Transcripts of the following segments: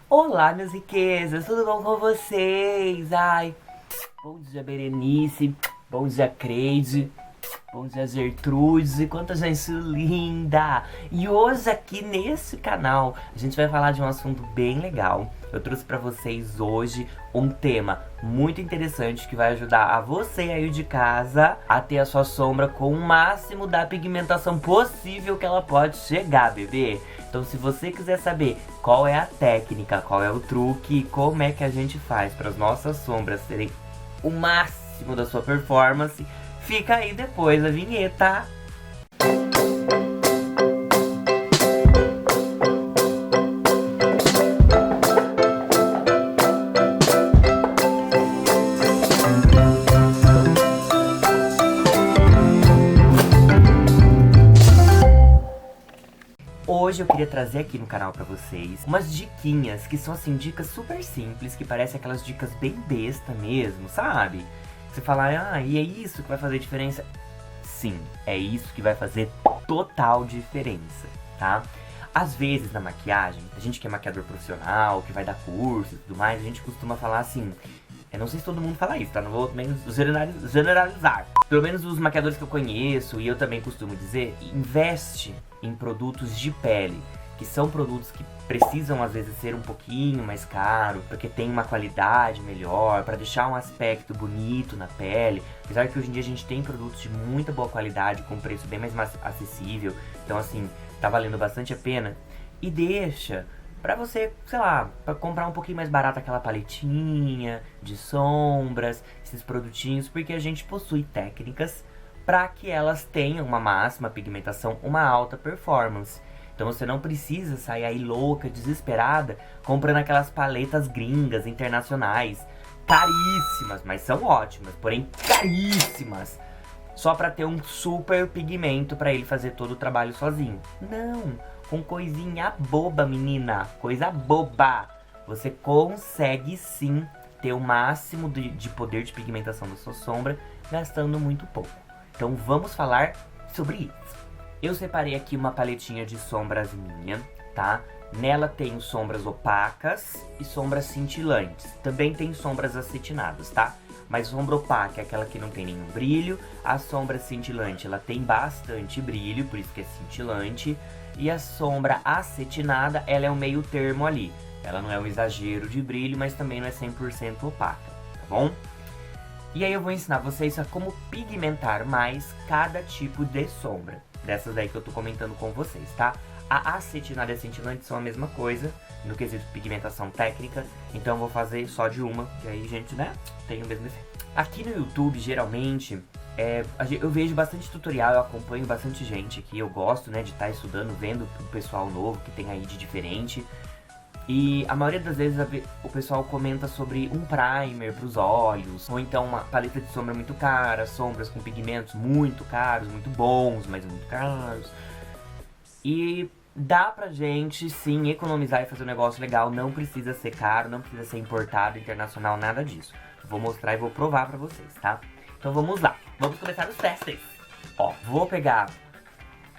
Olá, minhas riquezas, tudo bom com vocês? Ai, bom dia, Berenice, bom dia, Creide, bom dia, Gertrude, quanta gente linda! E hoje aqui nesse canal a gente vai falar de um assunto bem legal. Eu trouxe pra vocês hoje um tema muito interessante que vai ajudar a você aí de casa a ter a sua sombra com o máximo da pigmentação possível que ela pode chegar, bebê. Então se você quiser saber qual é a técnica, qual é o truque, como é que a gente faz para as nossas sombras terem o máximo da sua performance, fica aí depois da vinheta. Hoje eu queria trazer aqui no canal pra vocês umas diquinhas que são assim, dicas super simples, que parecem aquelas dicas bem besta mesmo, sabe? Você fala, ah, e é isso que vai fazer diferença? Sim, é isso que vai fazer total diferença, tá? Às vezes na maquiagem, a gente que é maquiador profissional, que vai dar curso e tudo mais, a gente costuma falar assim, eu não sei se todo mundo fala isso, tá? Não vou menos generalizar. Pelo menos os maquiadores que eu conheço e eu também costumo dizer, investe em produtos de pele, que são produtos que precisam às vezes ser um pouquinho mais caro, porque tem uma qualidade melhor, para deixar um aspecto bonito na pele. Apesar que hoje em dia a gente tem produtos de muita boa qualidade, com preço bem mais acessível, então assim, tá valendo bastante a pena. E deixa pra você, sei lá, pra comprar um pouquinho mais barato aquela paletinha de sombras, esses produtinhos, porque a gente possui técnicas para que elas tenham uma máxima pigmentação, uma alta performance. Então você não precisa sair aí louca, desesperada, comprando aquelas paletas gringas, internacionais, caríssimas, mas são ótimas, porém caríssimas, só para ter um super pigmento para ele fazer todo o trabalho sozinho. Não, com coisinha boba, menina, coisa boba. Você consegue sim ter o máximo de poder de pigmentação da sua sombra, gastando muito pouco. Então vamos falar sobre isso. Eu separei aqui uma paletinha de sombras minha, tá? Nela tem sombras opacas e sombras cintilantes. Também tem sombras acetinadas, tá? Mas sombra opaca é aquela que não tem nenhum brilho. A sombra cintilante, ela tem bastante brilho, por isso que é cintilante. E a sombra acetinada, ela é um meio termo ali. Ela não é um exagero de brilho, mas também não é 100% opaca, tá bom? E aí eu vou ensinar vocês a como pigmentar mais cada tipo de sombra. Dessas daí que eu tô comentando com vocês, tá? A acetinada e a cintilante são a mesma coisa, no quesito de pigmentação técnica. Então eu vou fazer só de uma, que aí, gente, né, tem o mesmo efeito. Aqui no YouTube, geralmente, eu vejo bastante tutorial, eu acompanho bastante gente aqui. Eu gosto, né, de estar estudando, vendo o pessoal novo que tem aí de diferente. E a maioria das vezes o pessoal comenta sobre um primer para os olhos, ou então uma paleta de sombra muito cara, sombras com pigmentos muito caros, muito bons, mas muito caros. E dá pra gente sim economizar e fazer um negócio legal, não precisa ser caro, não precisa ser importado, internacional, nada disso. Vou mostrar e vou provar pra vocês, tá? Então vamos lá, vamos começar os testes. Ó, vou pegar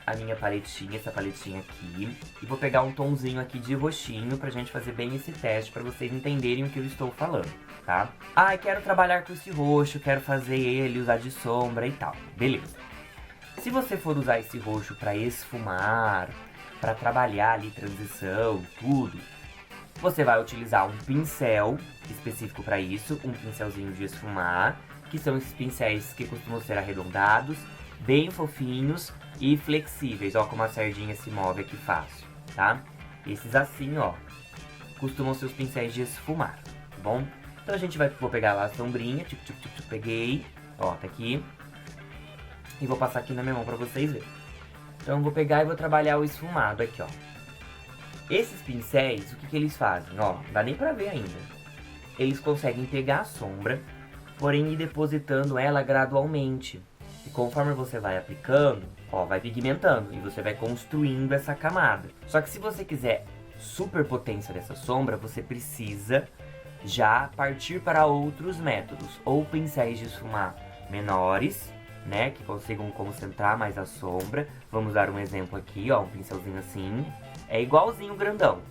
a minha paletinha, essa paletinha aqui, e vou pegar um tomzinho aqui de roxinho pra gente fazer bem esse teste, pra vocês entenderem o que eu estou falando, tá? Ah, quero trabalhar com esse roxo, quero fazer ele, usar de sombra e tal, beleza. Se você for usar esse roxo pra esfumar, pra trabalhar ali transição, tudo, você vai utilizar um pincel específico pra isso, um pincelzinho de esfumar, que são esses pincéis que costumam ser arredondados, bem fofinhos e flexíveis, ó, como a sardinha se move aqui fácil, tá? Esses assim, ó, costumam ser os pincéis de esfumar, tá bom? Então a gente vou pegar lá a sombrinha, peguei, ó, tá aqui. E vou passar aqui na minha mão pra vocês verem. Então eu vou pegar e vou trabalhar o esfumado aqui, ó. Esses pincéis, o que eles fazem? Ó, não dá nem pra ver ainda. Eles conseguem pegar a sombra, porém ir depositando ela gradualmente. E conforme você vai aplicando, ó, vai pigmentando e você vai construindo essa camada. Só que se você quiser superpotência dessa sombra, você precisa já partir para outros métodos. Ou pincéis de esfumar menores, né, que consigam concentrar mais a sombra. Vamos dar um exemplo aqui, ó, um pincelzinho assim. É igualzinho o grandão.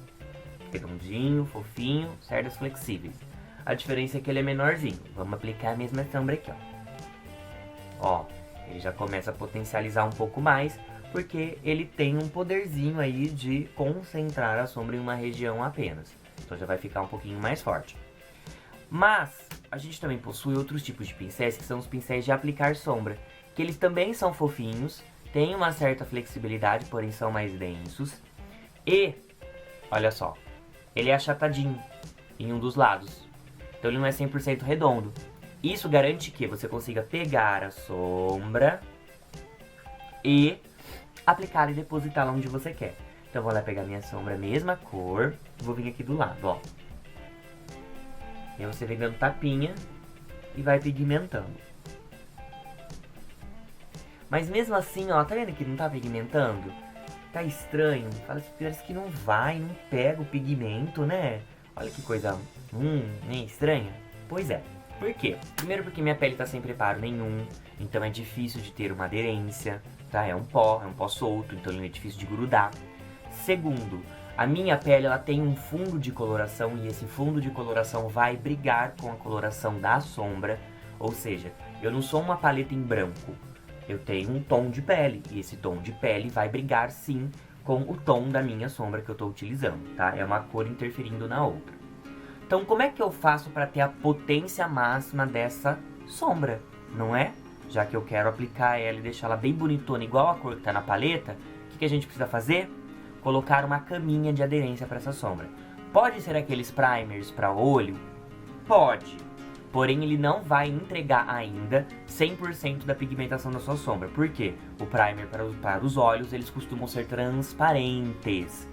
redondinho, fofinho, cerdas flexíveis. A diferença é que ele é menorzinho. Vamos aplicar a mesma sombra aqui, ó. Ó, ele já começa a potencializar um pouco mais, porque ele tem um poderzinho aí de concentrar a sombra em uma região apenas. Então já vai ficar um pouquinho mais forte. Mas a gente também possui outros tipos de pincéis, que são os pincéis de aplicar sombra, que eles também são fofinhos, têm uma certa flexibilidade, porém são mais densos. E, olha só, ele é achatadinho em um dos lados, então ele não é 100% redondo. Isso garante que você consiga pegar a sombra e aplicar e depositá-la onde você quer. Então eu vou lá pegar minha sombra, mesma cor, vou vir aqui do lado, ó. E aí você vem dando tapinha e vai pigmentando. Mas mesmo assim, ó, tá vendo que não tá pigmentando? Tá estranho, parece que não vai, não pega o pigmento, né? Olha que coisa, nem estranha. Pois é. Por quê? Primeiro porque minha pele tá sem preparo nenhum, então é difícil de ter uma aderência, tá? É um pó solto, então ele é difícil de grudar. Segundo, a minha pele ela tem um fundo de coloração e esse fundo de coloração vai brigar com a coloração da sombra, ou seja, eu não sou uma paleta em branco, eu tenho um tom de pele e esse tom de pele vai brigar sim com o tom da minha sombra que eu tô utilizando, tá? É uma cor interferindo na outra. Então, como é que eu faço para ter a potência máxima dessa sombra, não é? Já que eu quero aplicar ela e deixar ela bem bonitona, igual a cor que tá na paleta, o que a gente precisa fazer? Colocar uma caminha de aderência para essa sombra. Pode ser aqueles primers para olho? Pode. Porém, ele não vai entregar ainda 100% da pigmentação da sua sombra. Por quê? O primer para os olhos, eles costumam ser transparentes.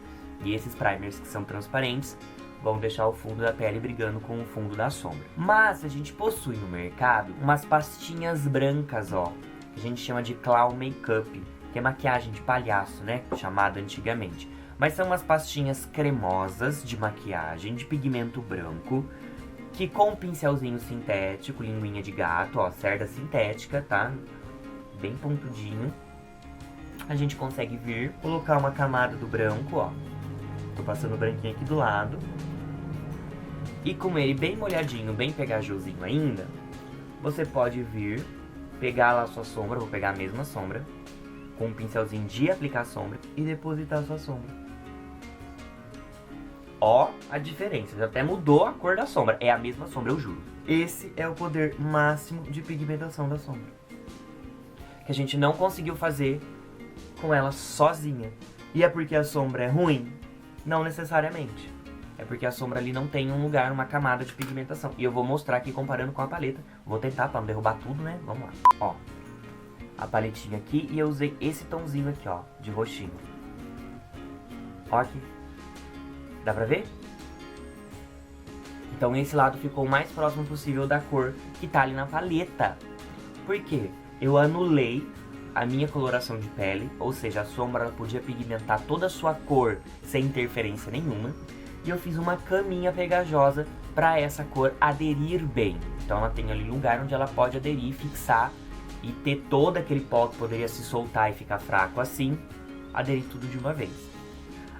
E esses primers que são transparentes vão deixar o fundo da pele brigando com o fundo da sombra. Mas a gente possui no mercado umas pastinhas brancas, ó, que a gente chama de clown makeup, que é maquiagem de palhaço, né, chamada antigamente. Mas são umas pastinhas cremosas de maquiagem de pigmento branco, que com um pincelzinho sintético, linguinha de gato, ó, cerda sintética, tá, bem pontudinho, a gente consegue vir colocar uma camada do branco, ó. Tô passando o branquinho aqui do lado. E com ele bem molhadinho, bem pegajosinho ainda, você pode vir pegar lá a sua sombra, vou pegar a mesma sombra, com um pincelzinho de aplicar sombra e depositar a sua sombra. Ó a diferença, já até mudou a cor da sombra, é a mesma sombra, eu juro. Esse é o poder máximo de pigmentação da sombra, que a gente não conseguiu fazer com ela sozinha. E é porque a sombra é ruim? Não necessariamente. É porque a sombra ali não tem um lugar, uma camada de pigmentação. E eu vou mostrar aqui comparando com a paleta. Vou tentar pra não derrubar tudo, né? Vamos lá. Ó, a paletinha aqui e eu usei esse tomzinho aqui, ó, de roxinho. Ó aqui. Dá pra ver? Então esse lado ficou o mais próximo possível da cor que tá ali na paleta. Por quê? Eu anulei a minha coloração de pele, ou seja, a sombra ela podia pigmentar toda a sua cor sem interferência nenhuma. E eu fiz uma caminha pegajosa para essa cor aderir bem. Então ela tem ali lugar onde ela pode aderir, fixar e ter todo aquele pó que poderia se soltar e ficar fraco assim, aderir tudo de uma vez.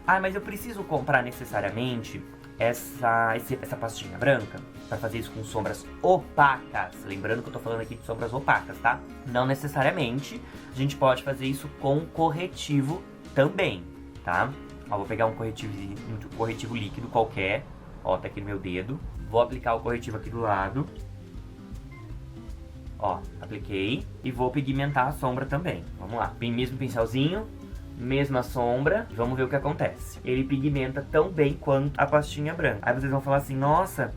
Ah, mas eu preciso comprar necessariamente essa pastinha branca para fazer isso com sombras opacas. Lembrando que eu tô falando aqui de sombras opacas, tá? Não necessariamente. A gente pode fazer isso com corretivo também, tá? Ó, vou pegar um corretivo líquido qualquer. Ó, tá aqui no meu dedo. Vou aplicar o corretivo aqui do lado. Ó, apliquei. E vou pigmentar a sombra também. Vamos lá. Mesmo pincelzinho, mesma sombra. Vamos ver o que acontece. Ele pigmenta tão bem quanto a pastinha branca. Aí vocês vão falar assim, nossa,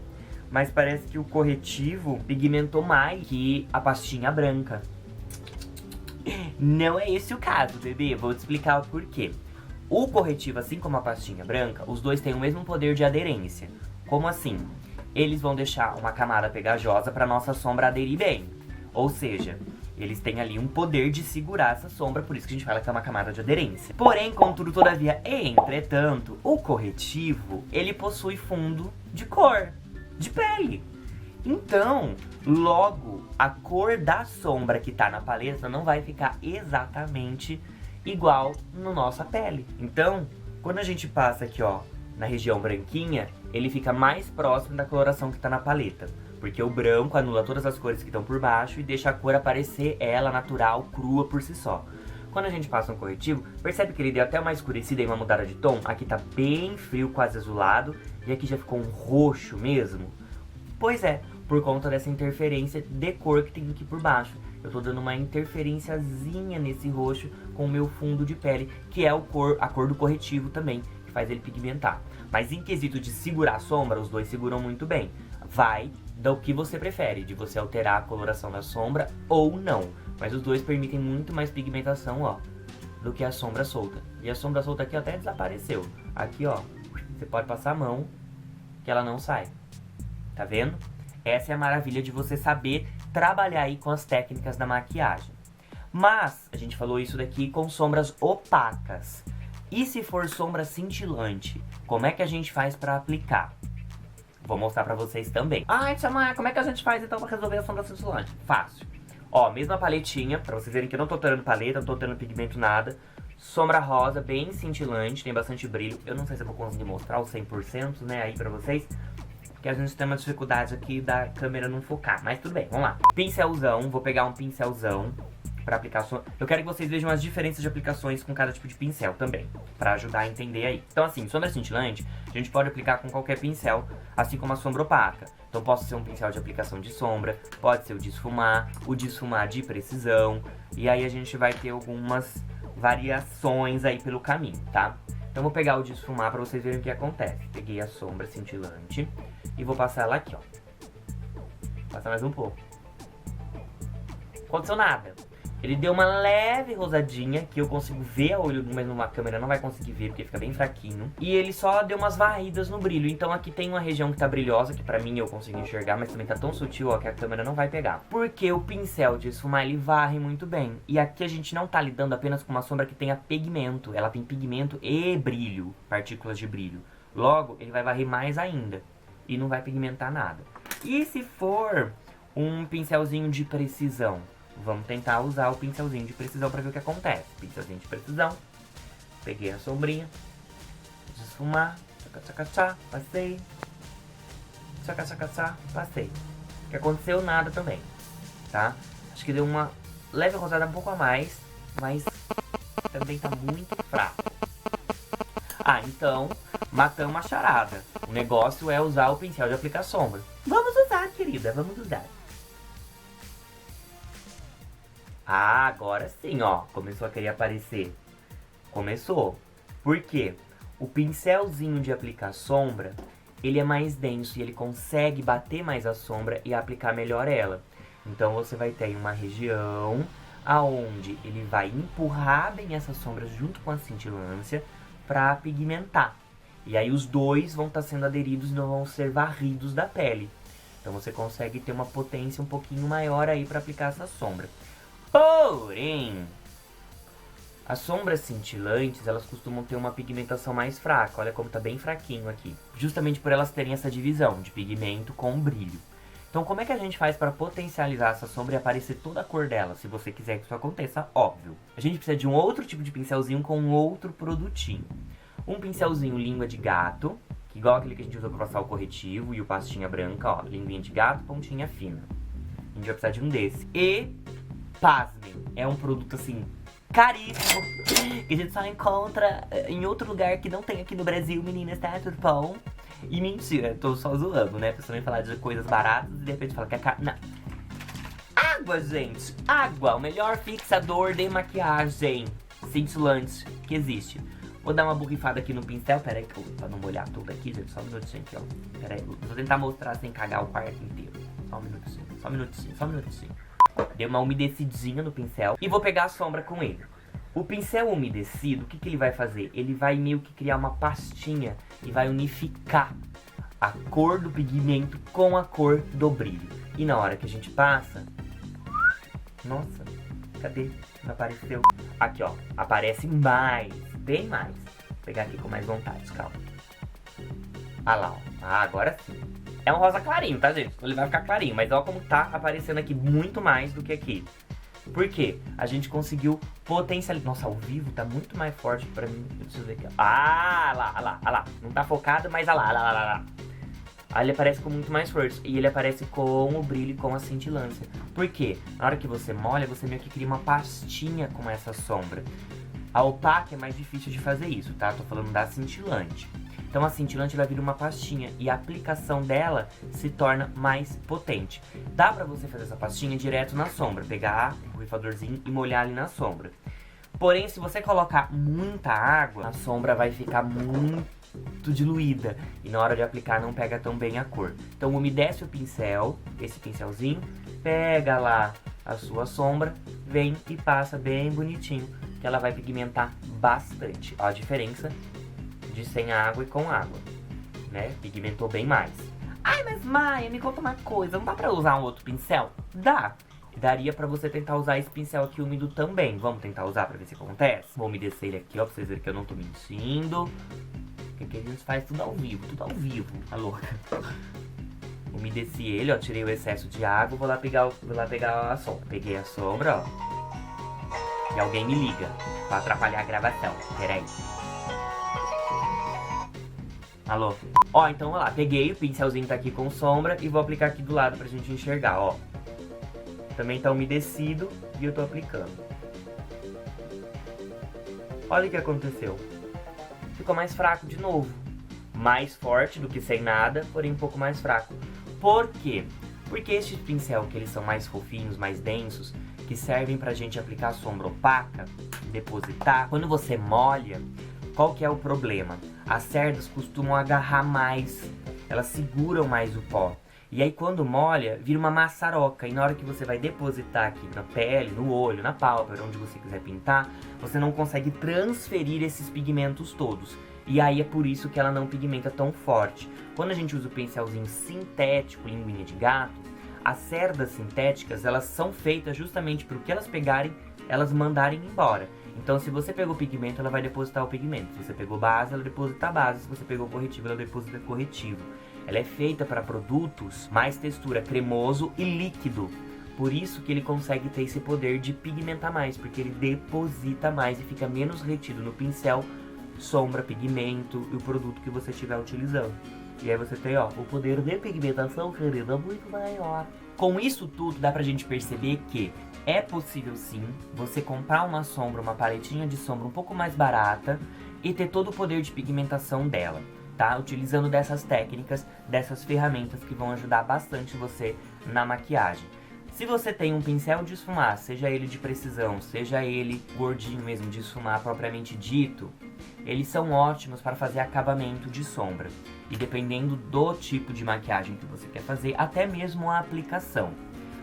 mas parece que o corretivo pigmentou mais que a pastinha branca. Não é esse o caso, bebê. Vou te explicar o porquê. O corretivo, assim como a pastinha branca, os dois têm o mesmo poder de aderência. Como assim? Eles vão deixar uma camada pegajosa para nossa sombra aderir bem. Ou seja, eles têm ali um poder de segurar essa sombra, por isso que a gente fala que é uma camada de aderência. Porém, contudo, todavia e entretanto, o corretivo, ele possui fundo de cor, de pele. Então, logo, a cor da sombra que tá na paleta não vai ficar exatamente igual na nossa pele. Então, quando a gente passa aqui, ó, na região branquinha, ele fica mais próximo da coloração que tá na paleta. Porque o branco anula todas as cores que estão por baixo e deixa a cor aparecer ela natural, crua por si só. Quando a gente passa um corretivo, percebe que ele deu até uma escurecida e uma mudada de tom? Aqui tá bem frio, quase azulado, e aqui já ficou um roxo mesmo. Pois é, por conta dessa interferência de cor que tem aqui por baixo. Eu tô dando uma interferenciazinha nesse roxo com o meu fundo de pele, que é a cor do corretivo também, que faz ele pigmentar. Mas em quesito de segurar a sombra, os dois seguram muito bem. Vai do que você prefere, de você alterar a coloração da sombra ou não. Mas os dois permitem muito mais pigmentação, ó, do que a sombra solta. E a sombra solta aqui até desapareceu. Aqui, ó, você pode passar a mão que ela não sai. Tá vendo? Essa é a maravilha de você saber trabalhar aí com as técnicas da maquiagem. Mas, a gente falou isso daqui com sombras opacas. E se for sombra cintilante, como é que a gente faz pra aplicar? Vou mostrar pra vocês também. Ai, Tia, como é que a gente faz então pra resolver a sombra cintilante? Fácil. Ó, mesma paletinha, pra vocês verem que eu não tô alterando paleta, não tô alterando pigmento, nada. Sombra rosa, bem cintilante, tem bastante brilho. Eu não sei se eu vou conseguir mostrar o 100%, né, aí pra vocês. Porque a gente tem uma dificuldade aqui da câmera não focar. Mas tudo bem, vamos lá. Pincelzão, vou pegar um pincelzão pra aplicar sombra. Eu quero que vocês vejam as diferenças de aplicações com cada tipo de pincel também, pra ajudar a entender aí. Então assim, sombra cintilante, a gente pode aplicar com qualquer pincel, assim como a sombra opaca. Então pode ser um pincel de aplicação de sombra, pode ser o de esfumar de precisão. E aí a gente vai ter algumas variações aí pelo caminho, tá? Então vou pegar o de esfumar pra vocês verem o que acontece. Peguei a sombra cintilante e vou passar ela aqui, ó. Passar mais um pouco. Aconteceu nada. Ele deu uma leve rosadinha, que eu consigo ver a olho nu, mas numa câmera não vai conseguir ver, porque fica bem fraquinho. E ele só deu umas varridas no brilho. Então aqui tem uma região que tá brilhosa, que pra mim eu consigo enxergar, mas também tá tão sutil, ó, que a câmera não vai pegar. Porque o pincel de esfumar, ele varre muito bem. E aqui a gente não tá lidando apenas com uma sombra que tenha pigmento. Ela tem pigmento e brilho, partículas de brilho. Logo, ele vai varrer mais ainda. E não vai pigmentar nada. E se for um pincelzinho de precisão? Vamos tentar usar o pincelzinho de precisão pra ver o que acontece. Pincelzinho de precisão. Peguei a sombrinha. Desfumar. Tchá, passei. Tchá, passei. O que aconteceu? Nada também. Tá? Acho que deu uma leve rosada um pouco a mais. Mas também tá muito fraco. Ah, então matamos a charada. O negócio é usar o pincel de aplicar sombra. Vamos usar, querida. Vamos usar. Ah, agora sim, ó. Começou a querer aparecer. Começou. Por quê? O pincelzinho de aplicar sombra, ele é mais denso e ele consegue bater mais a sombra e aplicar melhor ela. Então você vai ter uma região aonde ele vai empurrar bem essa sombra junto com a cintilância para pigmentar. E aí os dois vão estar sendo aderidos e não vão ser varridos da pele. Então você consegue ter uma potência um pouquinho maior aí para aplicar essa sombra. Porém, as sombras cintilantes, elas costumam ter uma pigmentação mais fraca. Olha como tá bem fraquinho aqui. Justamente por elas terem essa divisão de pigmento com brilho. Então como é que a gente faz para potencializar essa sombra e aparecer toda a cor dela? Se você quiser que isso aconteça, óbvio. A gente precisa de um outro tipo de pincelzinho com um outro produtinho. Um pincelzinho língua de gato, que igual aquele que a gente usou para passar o corretivo e o pastinha branca, ó. Linguinha de gato, pontinha fina. A gente vai precisar de um desse. E... pasmem, é um produto assim, caríssimo, que a gente só encontra em outro lugar que não tem aqui no Brasil, meninas, tá? Tudo bom? E mentira, tô só zoando, né? A pessoa vem falar de coisas baratas e de repente fala que é caro. Não. Água, gente! Água, o melhor fixador de maquiagem cintilante que existe. Vou dar uma borrifada aqui no pincel, pera aí, pra não molhar tudo aqui, gente, só um minutinho aqui, ó. Pera aí, vou tentar mostrar sem cagar o quarto inteiro. Só um minutinho. Dei uma umedecidinha no pincel e vou pegar a sombra com ele. O pincel umedecido, o que que ele vai fazer? Ele vai meio que criar uma pastinha e vai unificar a cor do pigmento com a cor do brilho. E na hora que a gente passa... Nossa, cadê? Não apareceu. Aqui, ó, aparece mais, bem mais. Vou pegar aqui com mais vontade, calma. Ah lá, ó. Ah, agora sim. É um rosa clarinho, tá, gente? Ele vai ficar clarinho, mas olha como tá aparecendo aqui muito mais do que aqui. Por quê? A gente conseguiu potencializar. Nossa, ao vivo tá muito mais forte pra mim. Deixa eu ver aqui. Ah, lá. Não tá focado, mas lá. Aí ele aparece com muito mais força. E ele aparece com o brilho e com a cintilância. Por quê? Na hora que você molha, você meio que cria uma pastinha com essa sombra. A opaca é mais difícil de fazer isso, tá? Tô falando da cintilante. Então a cintilante vai vir uma pastinha e a aplicação dela se torna mais potente. Dá pra você fazer essa pastinha direto na sombra, pegar o borrifadorzinho e molhar ali na sombra. Porém, se você colocar muita água, a sombra vai ficar muito diluída e na hora de aplicar não pega tão bem a cor. Então umedece o pincel, esse pincelzinho, pega lá a sua sombra, vem e passa bem bonitinho, que ela vai pigmentar bastante. Ó a diferença de sem água e com água, né? Pigmentou bem mais. Ai, mas Maia, me conta uma coisa, não dá pra usar um outro pincel? Dá. Daria pra você tentar usar esse pincel aqui úmido também. Vamos tentar usar pra ver se acontece? Vou umedecer ele aqui, ó, pra vocês verem que eu não tô mentindo. Porque a gente faz tudo ao vivo, tá louca? Umedeci ele, ó, tirei o excesso de água, vou lá pegar a sombra. Peguei a sombra, ó. E alguém me liga pra atrapalhar a gravação. Peraí. Alô? Ó, então olha lá, peguei, o pincelzinho tá aqui com sombra e vou aplicar aqui do lado pra gente enxergar, ó. Também tá umedecido e eu tô aplicando. Olha o que aconteceu. Ficou mais fraco de novo. Mais forte do que sem nada, porém um pouco mais fraco. Por quê? Porque estes pincel que eles são mais fofinhos, mais densos, que servem pra gente aplicar sombra opaca, depositar, quando você molha, qual que é o problema? As cerdas costumam agarrar mais, elas seguram mais o pó. E aí quando molha, vira uma maçaroca. E na hora que você vai depositar aqui na pele, no olho, na pálpebra, onde você quiser pintar, você não consegue transferir esses pigmentos todos. E aí é por isso que ela não pigmenta tão forte. Quando a gente usa o pincelzinho sintético, linguinha de gato, as cerdas sintéticas, elas são feitas justamente para o que elas pegarem, elas mandarem embora. Então se você pegou pigmento, ela vai depositar o pigmento. Se você pegou base, ela deposita a base. Se você pegou corretivo, ela deposita corretivo. Ela é feita para produtos mais textura cremoso e líquido. Por isso que ele consegue ter esse poder de pigmentar mais, porque ele deposita mais e fica menos retido no pincel, sombra, pigmento e o produto que você estiver utilizando. E aí você tem, ó, o poder de pigmentação, querida, muito maior. Com isso tudo, dá pra gente perceber que é possível sim você comprar uma sombra, uma paletinha de sombra um pouco mais barata e ter todo o poder de pigmentação dela, tá? Utilizando dessas técnicas, dessas ferramentas que vão ajudar bastante você na maquiagem. Se você tem um pincel de esfumar, seja ele de precisão, seja ele gordinho mesmo de esfumar propriamente dito, eles são ótimos para fazer acabamento de sombra. E dependendo do tipo de maquiagem que você quer fazer, até mesmo a aplicação.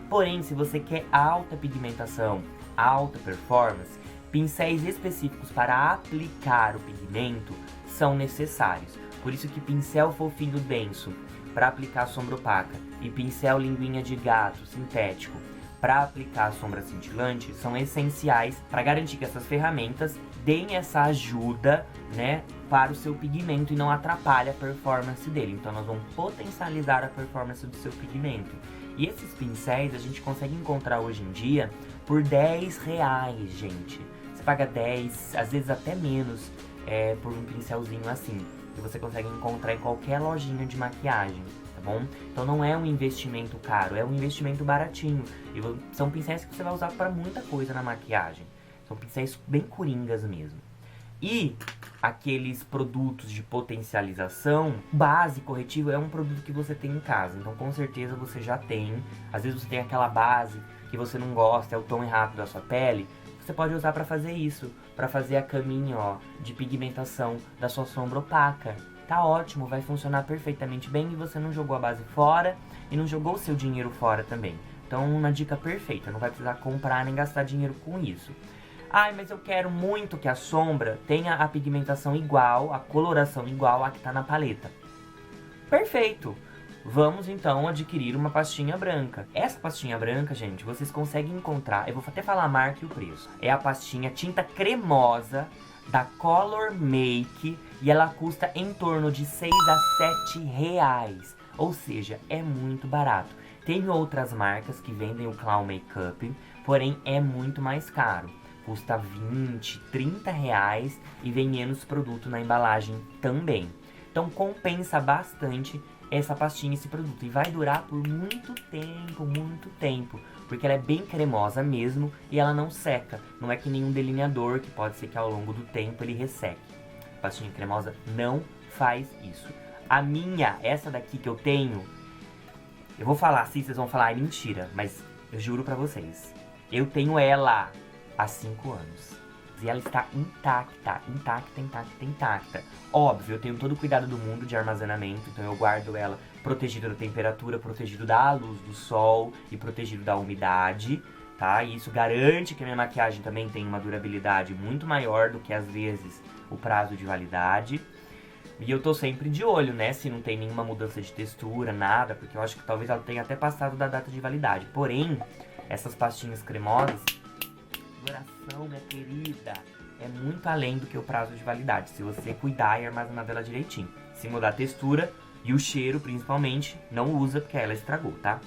Porém, se você quer alta pigmentação, alta performance, pincéis específicos para aplicar o pigmento são necessários. Por isso que pincel fofinho denso para aplicar sombra opaca e pincel linguinha de gato sintético para aplicar sombra cintilante são essenciais para garantir que essas ferramentas deem essa ajuda, né, para o seu pigmento e não atrapalhe a performance dele. Então nós vamos potencializar a performance do seu pigmento. E esses pincéis a gente consegue encontrar hoje em dia por R$10, gente. Você paga 10, às vezes até menos, por um pincelzinho assim. Que você consegue encontrar em qualquer lojinha de maquiagem, tá bom? Então não é um investimento caro, é um investimento baratinho. E são pincéis que você vai usar para muita coisa na maquiagem. São pincéis bem coringas mesmo. E aqueles produtos de potencialização, base corretivo é um produto que você tem em casa. Então com certeza você já tem. Às vezes você tem aquela base que você não gosta, é o tom errado da sua pele. Você pode usar para fazer isso, para fazer a caminha, ó, de pigmentação da sua sombra opaca. Tá ótimo, vai funcionar perfeitamente bem e você não jogou a base fora e não jogou o seu dinheiro fora também. Então uma dica perfeita, não vai precisar comprar nem gastar dinheiro com isso. Ai, mas eu quero muito que a sombra tenha a pigmentação igual, a coloração igual à que tá na paleta. Perfeito! Vamos então adquirir uma pastinha branca. Essa pastinha branca, gente, vocês conseguem encontrar, eu vou até falar a marca e o preço. É a pastinha tinta cremosa da Color Make e ela custa em torno de 6 a 7 reais. Ou seja, é muito barato. Tem outras marcas que vendem o Clown Makeup, porém é muito mais caro. Custa 20, 30 reais e vem menos produto na embalagem também. Então compensa bastante essa pastinha, esse produto. E vai durar por muito tempo. Porque ela é bem cremosa mesmo e ela não seca. Não é que nem um delineador, que pode ser que ao longo do tempo ele resseque. A pastinha cremosa não faz isso. A minha, essa daqui que eu tenho, eu vou falar assim, vocês vão falar, é mentira. Mas eu juro pra vocês, eu tenho ela há 5 anos. E ela está intacta. Óbvio, eu tenho todo o cuidado do mundo de armazenamento, então eu guardo ela protegido da temperatura, protegido da luz do sol e protegido da umidade, tá? E isso garante que a minha maquiagem também tem uma durabilidade muito maior do que, às vezes, o prazo de validade. E eu tô sempre de olho, né, se não tem nenhuma mudança de textura, nada, porque eu acho que talvez ela tenha até passado da data de validade. Porém, essas pastinhas cremosas, duração, minha querida, é muito além do que o prazo de validade, se você cuidar e armazenar dela direitinho. Se mudar a textura e o cheiro, principalmente, não usa porque ela estragou, tá?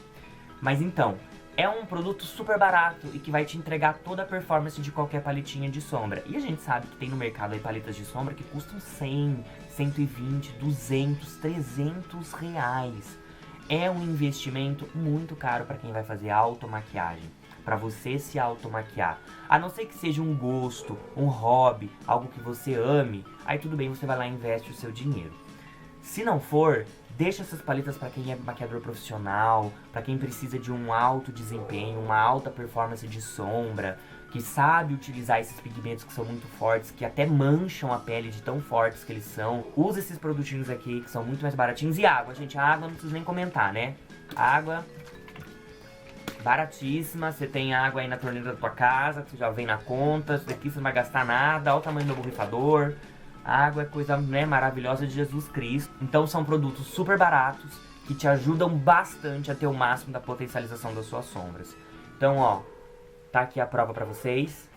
Mas então, é um produto super barato e que vai te entregar toda a performance de qualquer paletinha de sombra. E a gente sabe que tem no mercado aí paletas de sombra que custam 100, 120, 200, 300 reais. É um investimento muito caro para quem vai fazer automaquiagem, para você se automaquiar. A não ser que seja um gosto, um hobby, algo que você ame, aí tudo bem, você vai lá e investe o seu dinheiro. Se não for, deixa essas paletas para quem é maquiador profissional, para quem precisa de um alto desempenho, uma alta performance de sombra, que sabe utilizar esses pigmentos que são muito fortes, que até mancham a pele de tão fortes que eles são. Usa esses produtinhos aqui, que são muito mais baratinhos. E água, gente, a água não preciso nem comentar, né? Água baratíssima, você tem água aí na torneira da tua casa, que já vem na conta, isso daqui você não vai gastar nada, olha o tamanho do borrifador. A água é coisa, né, maravilhosa de Jesus Cristo. Então são produtos super baratos, que te ajudam bastante a ter o máximo da potencialização das suas sombras. Então, ó, tá aqui a prova pra vocês,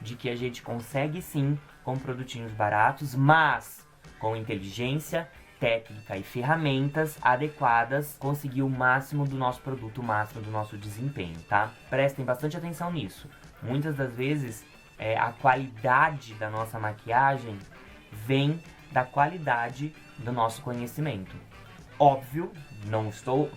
de que a gente consegue sim, com produtinhos baratos, mas com inteligência, técnica e ferramentas adequadas, conseguir o máximo do nosso produto, o máximo do nosso desempenho, tá? Prestem bastante atenção nisso. Muitas das vezes, a qualidade da nossa maquiagem vem da qualidade do nosso conhecimento. Óbvio,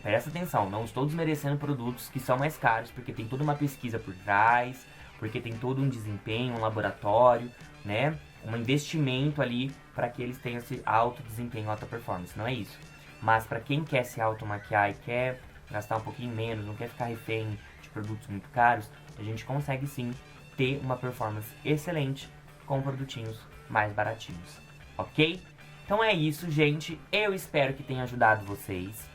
presta atenção, não estou desmerecendo produtos que são mais caros, porque tem toda uma pesquisa por trás, porque tem todo um desempenho, um laboratório, né? Um investimento ali para que eles tenham esse alto desempenho, alta performance, não é isso. Mas para quem quer se automaquiar e quer gastar um pouquinho menos, não quer ficar refém de produtos muito caros, a gente consegue sim ter uma performance excelente com produtinhos mais baratinhos, ok? Então é isso, gente. Eu espero que tenha ajudado vocês.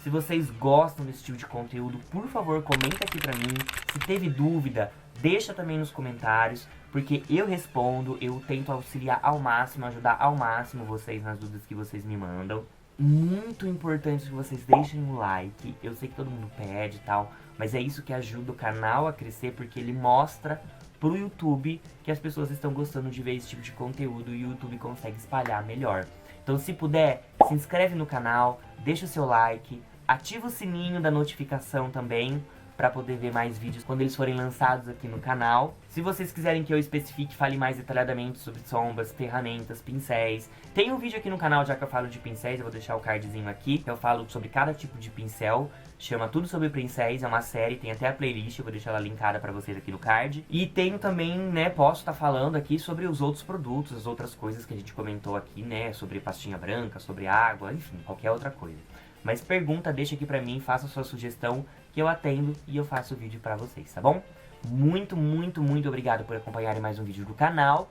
Se vocês gostam desse tipo de conteúdo, por favor, comenta aqui pra mim. Se teve dúvida, deixa também nos comentários, porque eu respondo, eu tento auxiliar ao máximo, ajudar ao máximo vocês nas dúvidas que vocês me mandam. Muito importante que vocês deixem um like. Eu sei que todo mundo pede e tal, mas é isso que ajuda o canal a crescer, porque ele mostra pro YouTube que as pessoas estão gostando de ver esse tipo de conteúdo e o YouTube consegue espalhar melhor. Então, se puder, se inscreve no canal, deixa o seu like, ativa o sininho da notificação também, para poder ver mais vídeos quando eles forem lançados aqui no canal. Se vocês quiserem que eu especifique, fale mais detalhadamente sobre sombras, ferramentas, pincéis. Tem um vídeo aqui no canal já que eu falo de pincéis, eu vou deixar o cardzinho aqui, que eu falo sobre cada tipo de pincel. Chama Tudo Sobre Pincéis, é uma série, tem até a playlist, eu vou deixar ela linkada pra vocês aqui no card. E tenho também, né, posso estar falando aqui sobre os outros produtos, as outras coisas que a gente comentou aqui, né, sobre pastinha branca, sobre água, enfim, qualquer outra coisa. Mas pergunta, deixa aqui pra mim, faça a sua sugestão, que eu atendo e eu faço o vídeo pra vocês, tá bom? Muito, muito, muito obrigado por acompanharem mais um vídeo do canal.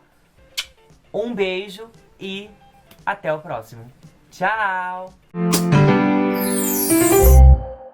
Um beijo e até o próximo. Tchau!